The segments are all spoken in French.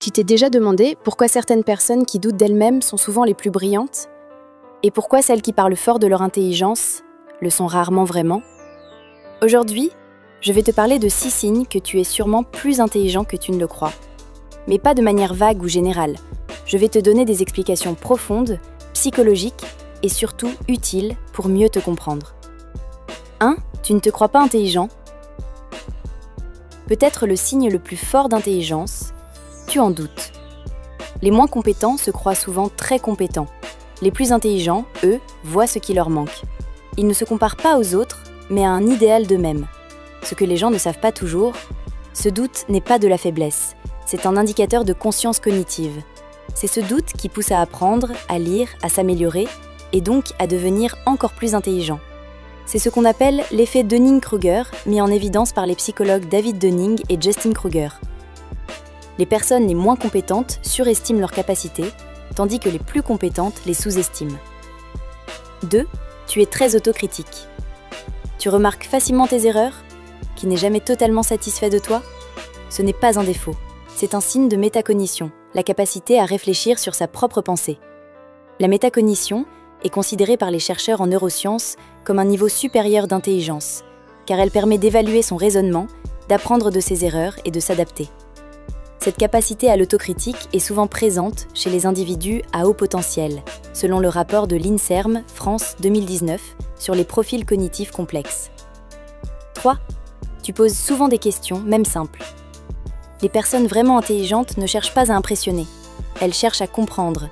Tu t'es déjà demandé pourquoi certaines personnes qui doutent d'elles-mêmes sont souvent les plus brillantes? Et pourquoi celles qui parlent fort de leur intelligence le sont rarement vraiment? Aujourd'hui, je vais te parler de 6 signes que tu es sûrement plus intelligent que tu ne le crois. Mais pas de manière vague ou générale. Je vais te donner des explications profondes, psychologiques et surtout utiles pour mieux te comprendre. 1. Tu ne te crois pas intelligent? Peut-être le signe le plus fort d'intelligence, tu en doutes. Les moins compétents se croient souvent très compétents. Les plus intelligents, eux, voient ce qui leur manque. Ils ne se comparent pas aux autres, mais à un idéal d'eux-mêmes. Ce que les gens ne savent pas toujours, ce doute n'est pas de la faiblesse, c'est un indicateur de conscience cognitive. C'est ce doute qui pousse à apprendre, à lire, à s'améliorer, et donc à devenir encore plus intelligent. C'est ce qu'on appelle l'effet Dunning-Kruger, mis en évidence par les psychologues David Dunning et Justin Kruger. Les personnes les moins compétentes surestiment leurs capacités, tandis que les plus compétentes les sous-estiment. 2. Tu es très autocritique. Tu remarques facilement tes erreurs? Qui n'est jamais totalement satisfait de toi? Ce n'est pas un défaut, c'est un signe de métacognition, la capacité à réfléchir sur sa propre pensée. La métacognition est considérée par les chercheurs en neurosciences comme un niveau supérieur d'intelligence, car elle permet d'évaluer son raisonnement, d'apprendre de ses erreurs et de s'adapter. Cette capacité à l'autocritique est souvent présente chez les individus à haut potentiel, selon le rapport de l'INSERM France 2019 sur les profils cognitifs complexes. 3. Tu poses souvent des questions, même simples. Les personnes vraiment intelligentes ne cherchent pas à impressionner, elles cherchent à comprendre,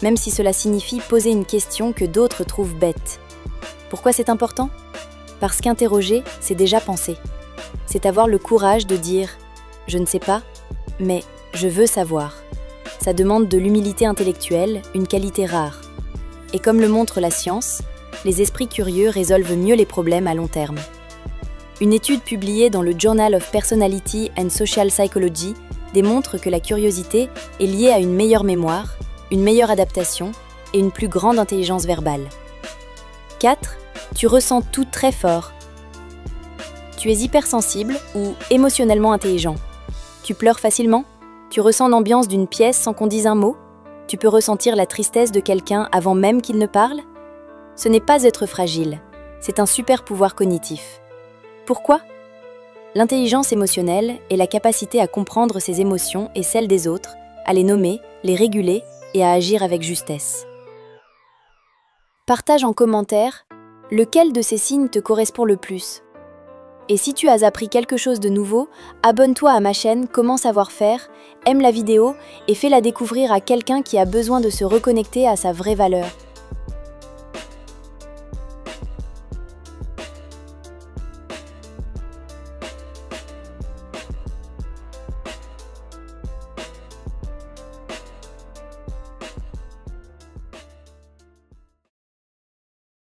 même si cela signifie poser une question que d'autres trouvent bête. Pourquoi c'est important? Parce qu'interroger, c'est déjà penser. C'est avoir le courage de dire « je ne sais pas », mais je veux savoir. Ça demande de l'humilité intellectuelle, une qualité rare. Et comme le montre la science, les esprits curieux résolvent mieux les problèmes à long terme. Une étude publiée dans le Journal of Personality and Social Psychology démontre que la curiosité est liée à une meilleure mémoire, une meilleure adaptation et une plus grande intelligence verbale. 4. Tu ressens tout très fort. Tu es hypersensible ou émotionnellement intelligent. Tu pleures facilement? Tu ressens l'ambiance d'une pièce sans qu'on dise un mot? Tu peux ressentir la tristesse de quelqu'un avant même qu'il ne parle? Ce n'est pas être fragile, c'est un super pouvoir cognitif. Pourquoi? L'intelligence émotionnelle est la capacité à comprendre ses émotions et celles des autres, à les nommer, les réguler et à agir avec justesse. Partage en commentaire lequel de ces signes te correspond le plus. Et si tu as appris quelque chose de nouveau, abonne-toi à ma chaîne Comment savoir faire, aime la vidéo et fais-la découvrir à quelqu'un qui a besoin de se reconnecter à sa vraie valeur.